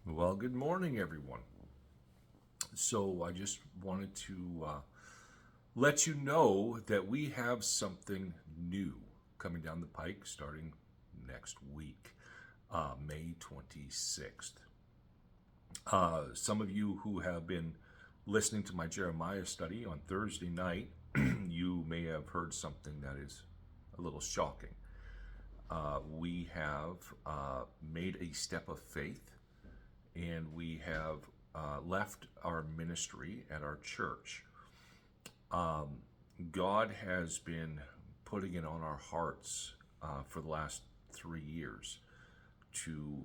Well, good morning, everyone. So, I just wanted to let you know that we have something new coming down the pike starting next week, May 26th. Some of you who have been listening to my Jeremiah study on Thursday night, you may have heard something that is a little shocking. We have made a step of faith and we have left our ministry at our church. God has been putting it on our hearts for the last 3 years to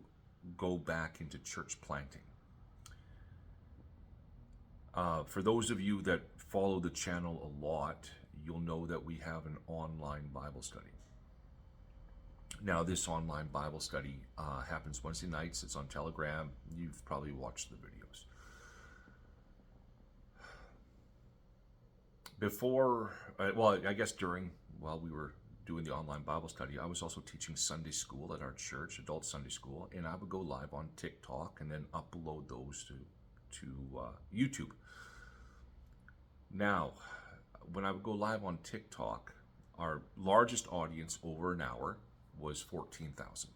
go back into church planting. For those of you that follow the channel a lot, you'll know that we have an online Bible study. Now, this online Bible study happens Wednesday nights. It's on Telegram. You've probably watched the videos. Before, well, I guess while we were doing the online Bible study, I was also teaching Sunday school at our church, adult Sunday school, and I would go live on TikTok and then upload those to YouTube. Now, when I would go live on TikTok, our largest audience over an hour was 14,000.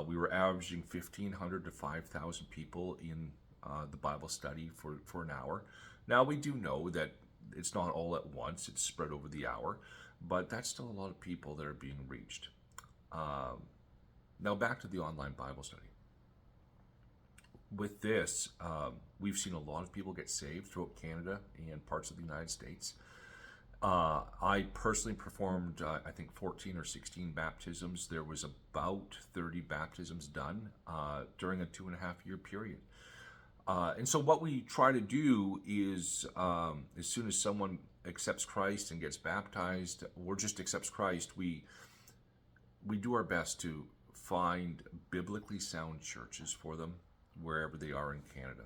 We were averaging 1,500 to 5,000 people in the Bible study for an hour. Now, we do know that it's not all at once, it's spread over the hour, but that's still a lot of people that are being reached. Now, back to the online Bible study. With this, we've seen a lot of people get saved throughout Canada and parts of the United States. I personally performed, I think, 14 or 16 baptisms. There was about 30 baptisms done during a 2.5 year period. And so what we try to do is, as soon as someone accepts Christ and gets baptized, or just accepts Christ, we do our best to find biblically sound churches for them wherever they are in Canada.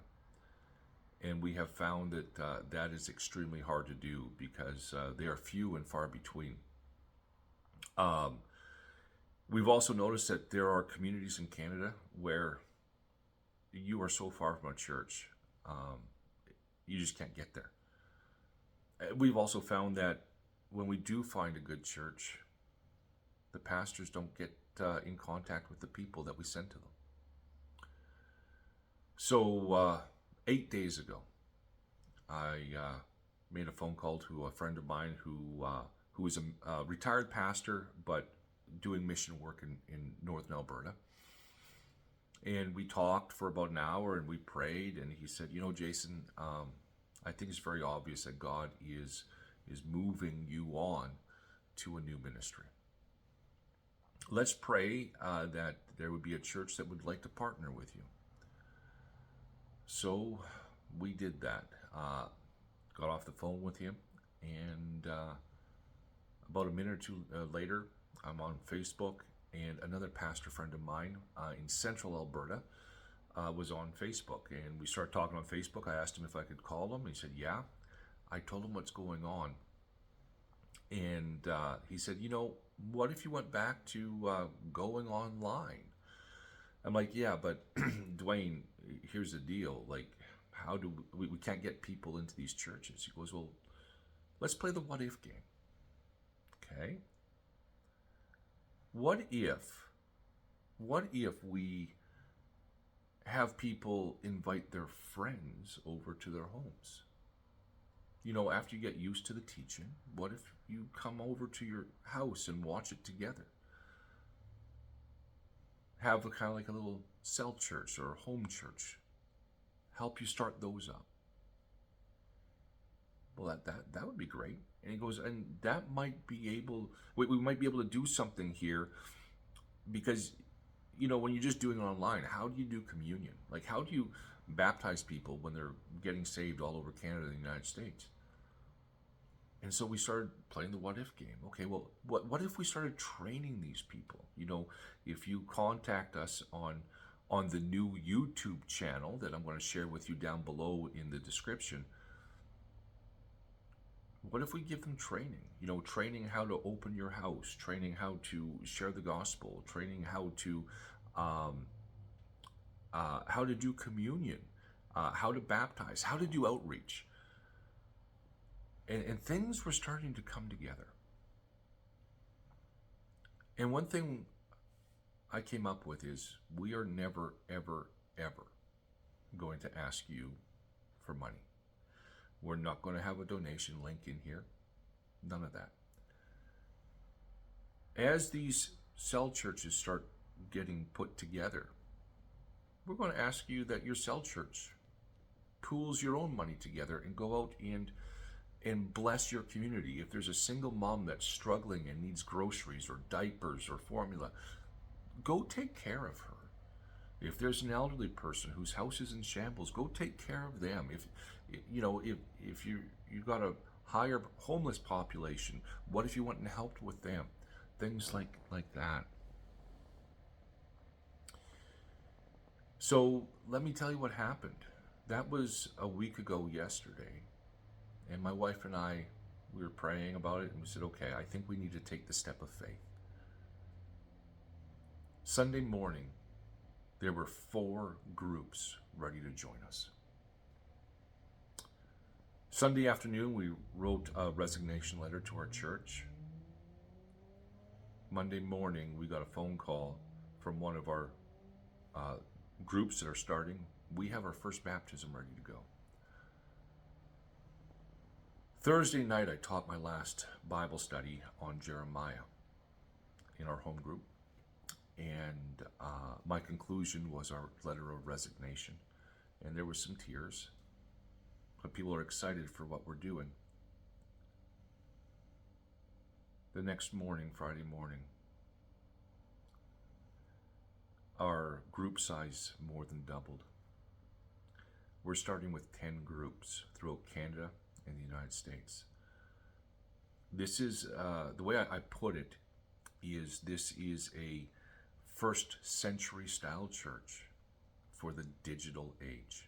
And we have found that that is extremely hard to do because they are few and far between. We've also noticed that there are communities in Canada where you are so far from a church, you just can't get there. We've also found that when we do find a good church, the pastors don't get in contact with the people that we send to them. So 8 days ago, I made a phone call to a friend of mine who is a retired pastor but doing mission work in northern Alberta. And we talked for about an hour and we prayed, and he said, Jason, I think it's very obvious that God is moving you on to a new ministry. Let's pray that there would be a church that would like to partner with you. So we did that. Got off the phone with him, and about a minute or two later, I'm on Facebook, and another pastor friend of mine in central Alberta was on Facebook, and we started talking on Facebook. I asked him if I could call him. He said, yeah. I told him what's going on, and he said, what if you went back to going online? I'm like, yeah, but Dwayne, here's the deal. Like, how do we can't get people into these churches? He goes, well, let's play the what if game. Okay. What if we have people invite their friends over to their homes? After you get used to the teaching, what if you come over to your house and watch it together? Have a kind of like a little cell church or a home church. Help you start those up. Well, that would be great. And he goes, and that might be able, we might be able to do something here because, when you're just doing it online, how do you do communion? Like, how do you baptize people when they're getting saved all over Canada and the United States? And so we started playing the what if game. Okay, well, what if we started training these people? If you contact us on the new YouTube channel that I'm going to share with you down below in the description, what if we give them training? Training how to open your house, training how to share the gospel, training how to how to do communion, how to baptize, how to do outreach. And things were starting to come together. And one thing I came up with is we are never, ever, ever going to ask you for money. We're not going to have a donation link in here. None of that. As these cell churches start getting put together, we're going to ask you that your cell church pools your own money together and go out and bless your community. If there's a single mom that's struggling and needs groceries or diapers or formula, go take care of her. If there's an elderly person whose house is in shambles, go take care of them. If you've got a higher homeless population, what if you went and helped with them? Things like that. So let me tell you what happened. That was a week ago yesterday. And my wife and I, we were praying about it, and we said, okay, I think we need to take the step of faith. Sunday morning, there were 4 groups ready to join us. Sunday afternoon, we wrote a resignation letter to our church. Monday morning, we got a phone call from one of our groups that are starting. We have our first baptism ready to go. Thursday night, I taught my last Bible study on Jeremiah in our home group. And my conclusion was our letter of resignation. And there were some tears. But people are excited for what we're doing. The next morning, Friday morning, our group size more than doubled. We're starting with 10 groups throughout Canada and the United States. This is, the way I put it, is this is a first century style church for the digital age.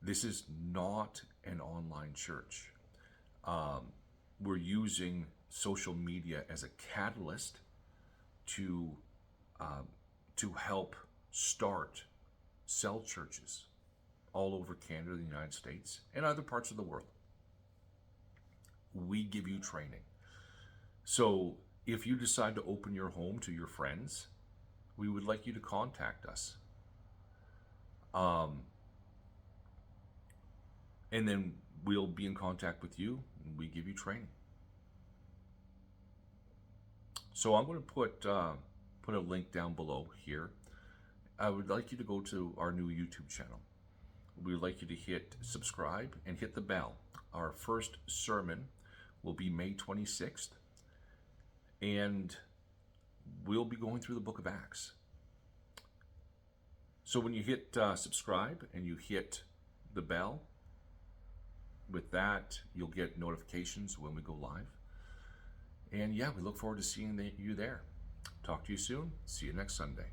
This is not an online church. We're using social media as a catalyst to help start cell churches all over Canada, the United States, and other parts of the world. We give you training. So if you decide to open your home to your friends, we would like you to contact us. And then we'll be in contact with you and we give you training. So I'm going to put a link down below here. I would like you to go to our new YouTube channel. We would like you to hit subscribe and hit the bell. Our first sermon will be May 26th. And we'll be going through the book of Acts. So when you hit subscribe and you hit the bell, with that, you'll get notifications when we go live. And yeah, we look forward to seeing you there. Talk to you soon. See you next Sunday.